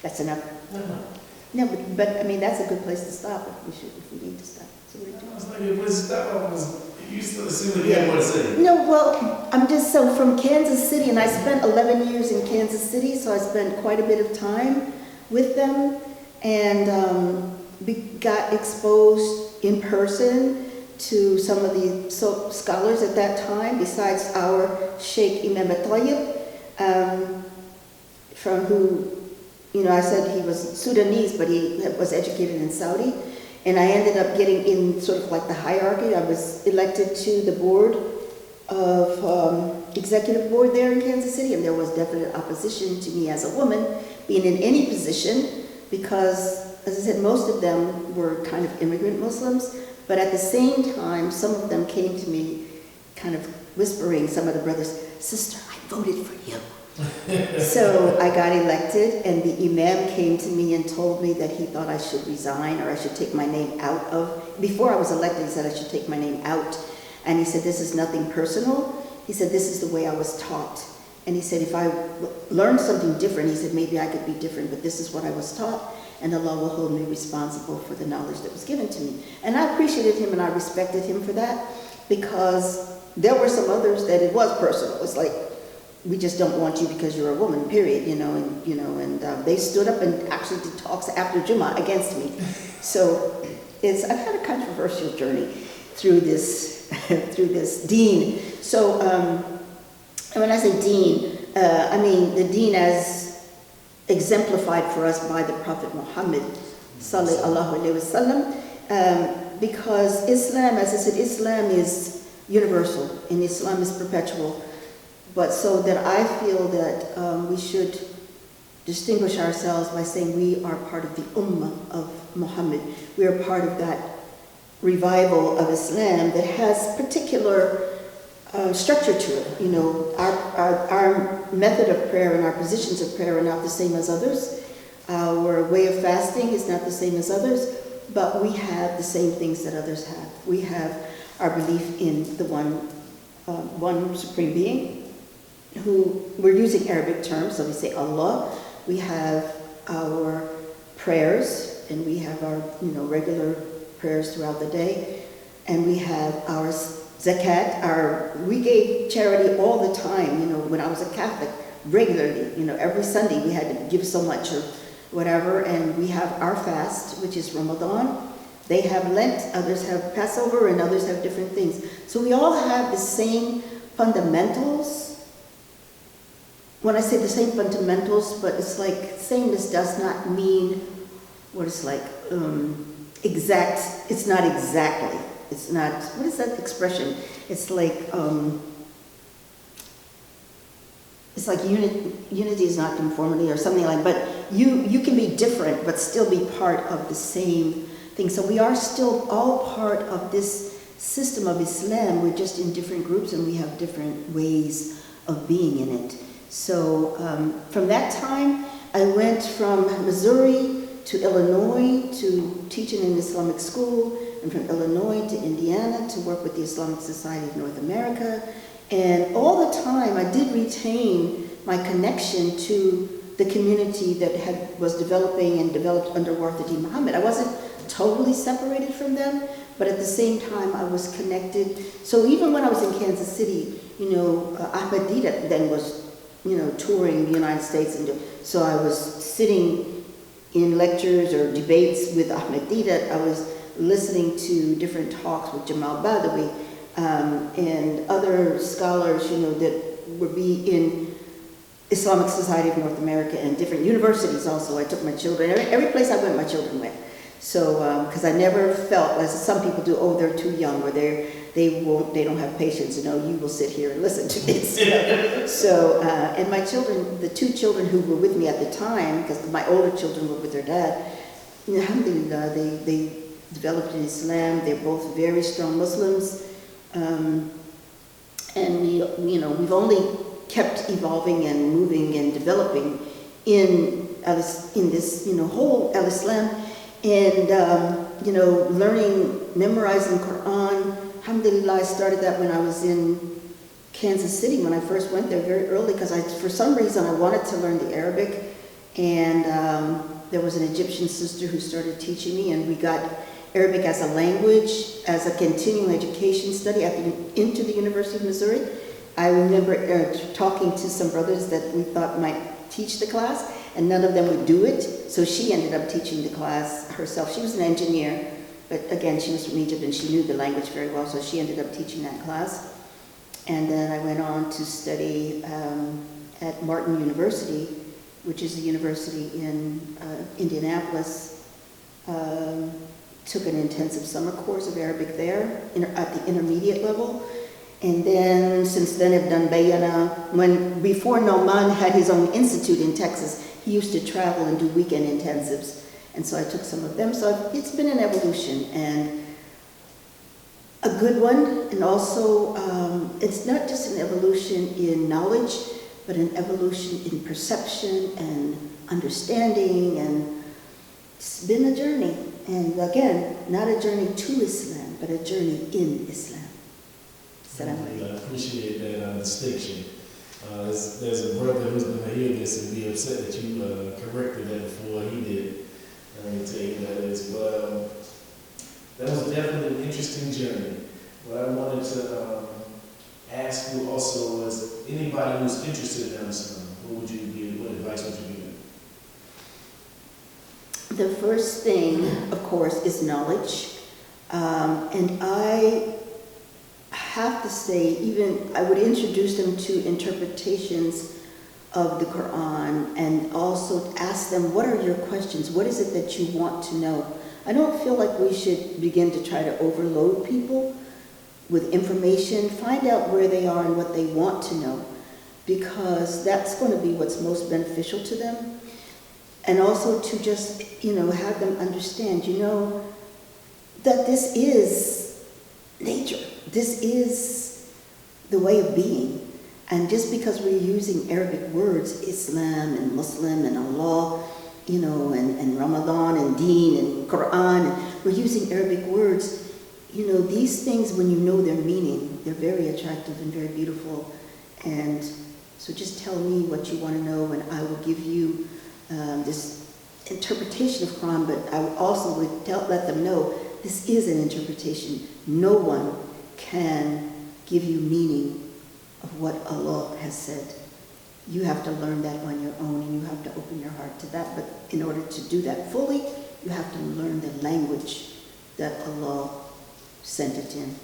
That's enough. No. No, but I mean, that's a good place to stop if we need to stop. So we're doing. It's not a good place to stop. You still assume that you have more to say. No, well, I'm just so from Kansas City, and I spent 11 years in Kansas City, so I spent quite a bit of time with them, and got exposed in person to some of the scholars at that time, besides our Sheikh Imam Tayyib, from who, you know, I said he was Sudanese, but he was educated in Saudi. And I ended up getting in sort of like the hierarchy. I was elected to the board of, executive board there in Kansas City, and there was definite opposition to me as a woman being in any position because, as I said, most of them were kind of immigrant Muslims, but at the same time, some of them came to me kind of whispering, some of the brothers, "Sister, I voted for you." So I got elected, and the imam came to me and told me that he thought I should resign or I should take my name out of, before I was elected, he said I should take my name out. And he said, this is nothing personal. He said, this is the way I was taught. And he said, if I learned something different, he said, maybe I could be different, but this is what I was taught, and Allah will hold me responsible for the knowledge that was given to me. And I appreciated him and I respected him for that, because there were some others that it was personal. It was like, we just don't want you because you're a woman, period, and they stood up and actually did talks after Jummah against me. So I've had a controversial journey through this, through this deen. So, and when I say deen, I mean the deen as exemplified for us by the Prophet Muhammad, sallallahu alaihi wasallam, because Islam, as I said, Islam is universal and Islam is perpetual. But so that I feel that we should distinguish ourselves by saying we are part of the Ummah of Muhammad. We are part of that revival of Islam that has particular structure to it. You know, our method of prayer and our positions of prayer are not the same as others. Our way of fasting is not the same as others, but we have the same things that others have. We have our belief in the one supreme being, who we're using Arabic terms, so we say Allah. We have our prayers, and we have our regular prayers throughout the day, and we have our zakat. We gave charity all the time. When I was a Catholic, regularly. Every Sunday we had to give so much or whatever, and we have our fast, which is Ramadan. They have Lent, others have Passover, and others have different things. So we all have the same fundamentals. When I say the same fundamentals, but it's like sameness does not mean what it's like exact. It's not exactly. It's not. What is that expression? It's like unity is not conformity or something like. But you can be different, but still be part of the same thing. So we are still all part of this system of Islam. We're just in different groups, and we have different ways of being in it. So from that time, I went from Missouri to Illinois to teach in an Islamic school, and from Illinois to Indiana to work with the Islamic Society of North America. And all the time, I did retain my connection to the community that was developing and developed under Wartha Muhammad. I wasn't totally separated from them, but at the same time, I was connected. So even when I was in Kansas City, Ahmed Didat then was touring the United States, and so I was sitting in lectures or debates with Ahmed Didat. I was listening to different talks with Jamal Badawi and other scholars, that would be in Islamic Society of North America and different universities also. I took my children, every place I went, my children went. So, because I never felt, as some people do, oh, they're too young, or they don't have patience. No, you will sit here and listen to this. So, and my children, the two children who were with me at the time, because my older children were with their dad, alhamdulillah, they developed in Islam. They're both very strong Muslims, and we've only kept evolving and moving and developing in this whole al-Islam. And, learning, memorizing Quran. Alhamdulillah, I started that when I was in Kansas City, when I first went there very early, because for some reason I wanted to learn the Arabic. And there was an Egyptian sister who started teaching me, and we got Arabic as a language, as a continuing education study into the University of Missouri. I remember talking to some brothers that we thought might teach the class, and none of them would do it, so she ended up teaching the class herself. She was an engineer, but again, she was from Egypt and she knew the language very well, so she ended up teaching that class. And then I went on to study at Martin University, which is a university in Indianapolis. Took an intensive summer course of Arabic there at the intermediate level. And then, since then, I've done Bayana. Before Noman had his own institute in Texas, he used to travel and do weekend intensives. And so I took some of them. So it's been an evolution, and a good one. And also, it's not just an evolution in knowledge, but an evolution in perception and understanding. And it's been a journey. And again, not a journey to Islam, but a journey in Islam. I appreciate that distinction. There's a brother who's going to hear this and be upset that you corrected that before he did. I tell you that is. But that was definitely an interesting journey. What I wanted to ask you also was, anybody who's interested in Islam, what advice would you give? The first thing, of course, is knowledge. And I have to say, I would introduce them to interpretations of the Quran and also ask them, what are your questions? What is it that you want to know? I don't feel like we should begin to try to overload people with information. Find out where they are and what they want to know, because that's going to be what's most beneficial to them. And also to just, have them understand, that this is nature. This is the way of being. And just because we're using Arabic words, Islam and Muslim and Allah, and Ramadan and Deen and Quran, we're using Arabic words, these things, when you know their meaning, they're very attractive and very beautiful. And so just tell me what you want to know, and I will give you this interpretation of Quran, but I also would let them know this is an interpretation. No one can give you meaning of what Allah has said. You have to learn that on your own, and you have to open your heart to that. But in order to do that fully, you have to learn the language that Allah sent it in.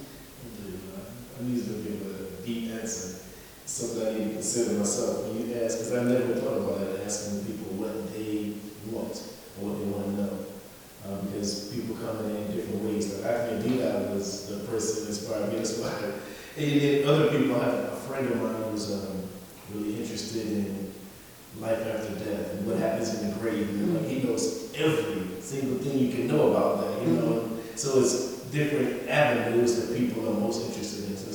I need to give a deep answer. Something I need to consider myself when you ask, because I never thought about it, asking people what they want or what they want to know. Because people come in different ways. Like I think Dina was the person that inspired me. That's why. And then other people, I have a friend of mine who's really interested in life after death and what happens in the grave. Like he knows every single thing you can know about that. So it's different avenues that people are most interested in. So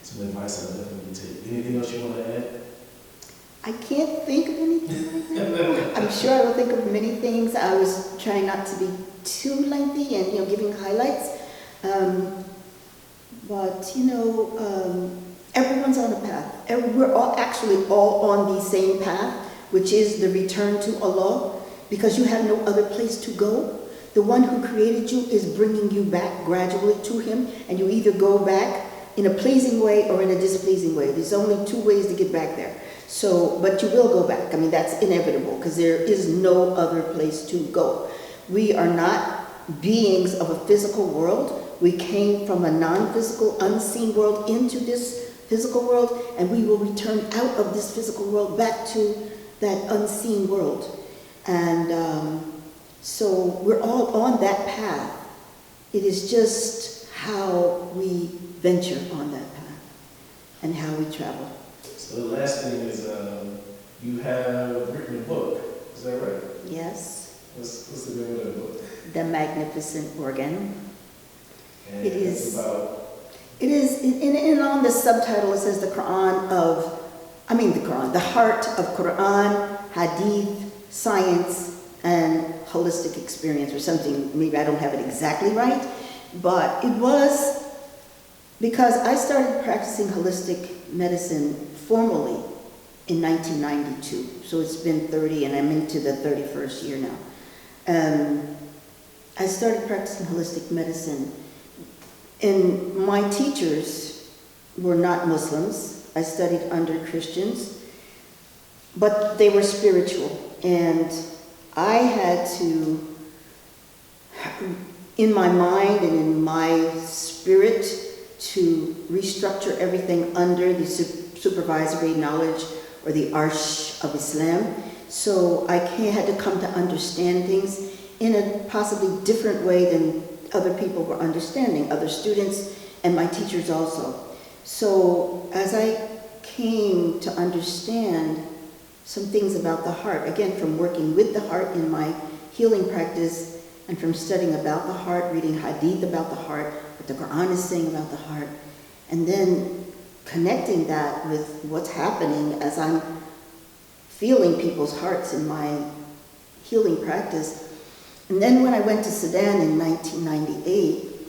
some advice I definitely take. Anything else you want to add? I can't think of anything right now. I'm sure I will think of many things. I was trying not to be too lengthy and giving highlights. But everyone's on a path. We're actually all on the same path, which is the return to Allah, because you have no other place to go. The one who created you is bringing you back gradually to Him, and you either go back in a pleasing way or in a displeasing way. There's only two ways to get back there. But you will go back. I mean, that's inevitable, because there is no other place to go. We are not beings of a physical world. We came from a non-physical, unseen world into this physical world, and we will return out of this physical world back to that unseen world. And so we're all on that path. It is just how we venture on that path and how we travel. So the last thing is you have written a book. Is that right? Yes. What's the name of the book? The Magnificent Organ. And It is. About. It is, and on the subtitle it says the heart of Quran, Hadith, science, and holistic experience, or something. Maybe I don't have it exactly right, but it was because I started practicing holistic medicine formally in 1992. So it's been 30, and I'm into the 31st year now. I started practicing holistic medicine, and my teachers were not Muslims. I studied under Christians, but they were spiritual, and I had to, in my mind and in my spirit, to restructure everything under the supervisory knowledge or the arsh of Islam. So I had to come to understand things in a possibly different way than other people were understanding, other students and my teachers also. So as I came to understand some things about the heart, again, from working with the heart in my healing practice and from studying about the heart, reading hadith about the heart, what the Quran is saying about the heart, and then connecting that with what's happening as I'm feeling people's hearts in my healing practice. And then when I went to Sudan in 1998,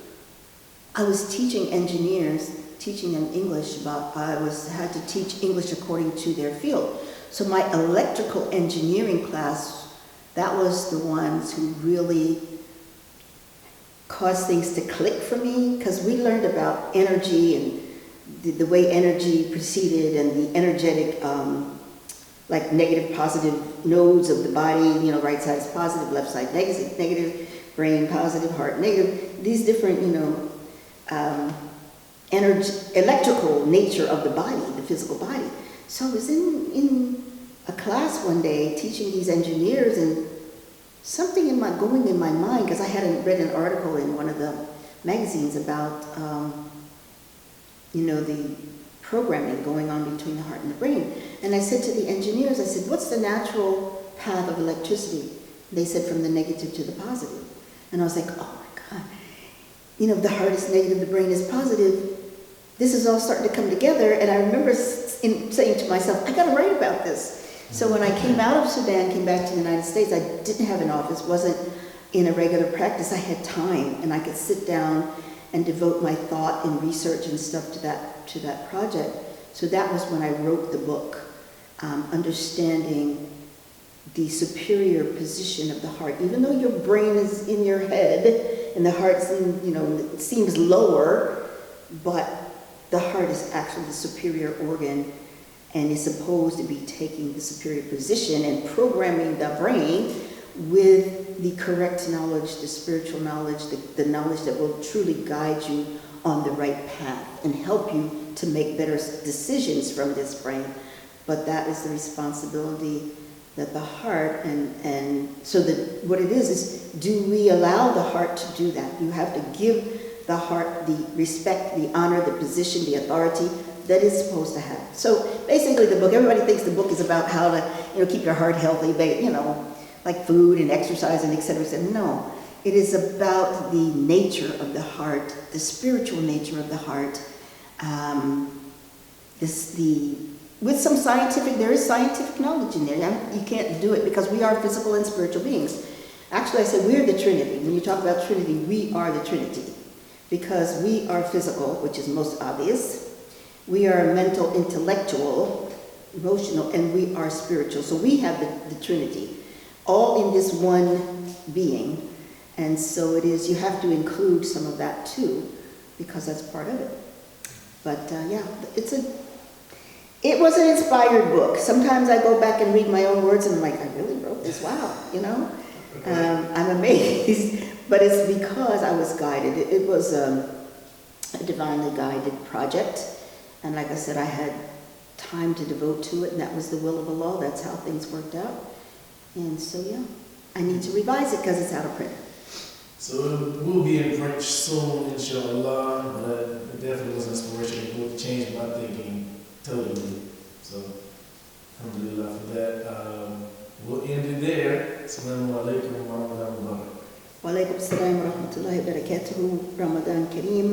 I was teaching engineers, teaching them English about, had to teach English according to their field. So my electrical engineering class, that was the ones who really caused things to click for me, because we learned about energy and the way energy proceeded and the energetic, like negative, positive nodes of the body, right side is positive, left side negative, brain positive, heart negative, these different, electrical nature of the body, the physical body. So I was in a class one day teaching these engineers, and something going in my mind, because I had read an article in one of the magazines about, the programming going on between the heart and the brain. And I said to the engineers, I said, what's the natural path of electricity? They said from the negative to the positive. And I was like, oh my God, the heart is negative, the brain is positive. This is all starting to come together. And I remember saying to myself, I got to write about this. So when I came out of Sudan, came back to the United States, I didn't have an office, wasn't in a regular practice. I had time, and I could sit down and devote my thought and research and stuff to that project. So that was when I wrote the book, understanding the superior position of the heart. Even though your brain is in your head and the heart's it seems lower, but the heart is actually the superior organ and is supposed to be taking the superior position and programming the brain with the correct knowledge, the spiritual knowledge, the knowledge that will truly guide you on the right path and help you to make better decisions from this brain. But that is the responsibility that the heart, and so that what it is do we allow the heart to do that? You have to give the heart the respect, the honor, the position, the authority that it's supposed to have. So basically the book, everybody thinks the book is about how to keep your heart healthy, like food and exercise and et cetera, et cetera. No, it is about the nature of the heart, the spiritual nature of the heart. With some there is scientific knowledge in there. You can't do it because we are physical and spiritual beings. Actually, I say we're the Trinity. When you talk about Trinity, we are the Trinity. Because we are physical, which is most obvious. We are mental, intellectual, emotional, and we are spiritual. So we have the Trinity, all in this one being. And so it is, you have to include some of that too, because that's part of it. But it was an inspired book. Sometimes I go back and read my own words and I'm like, I really wrote this, wow, I'm amazed. But it's because I was guided. It was a divinely guided project. And like I said, I had time to devote to it, and that was the will of Allah. That's how things worked out. And so, I need to revise it because it's out of print. So it will be in French soon, inshallah. But it definitely was an inspiration. It would change my thinking totally. So, alhamdulillah for that. We'll end it there. Assalamu alaikum wa rahmatullahi wa barakatuh. Wa alaikum assalam wa rahmatullahi wa barakatuh. Ramadan Kareem.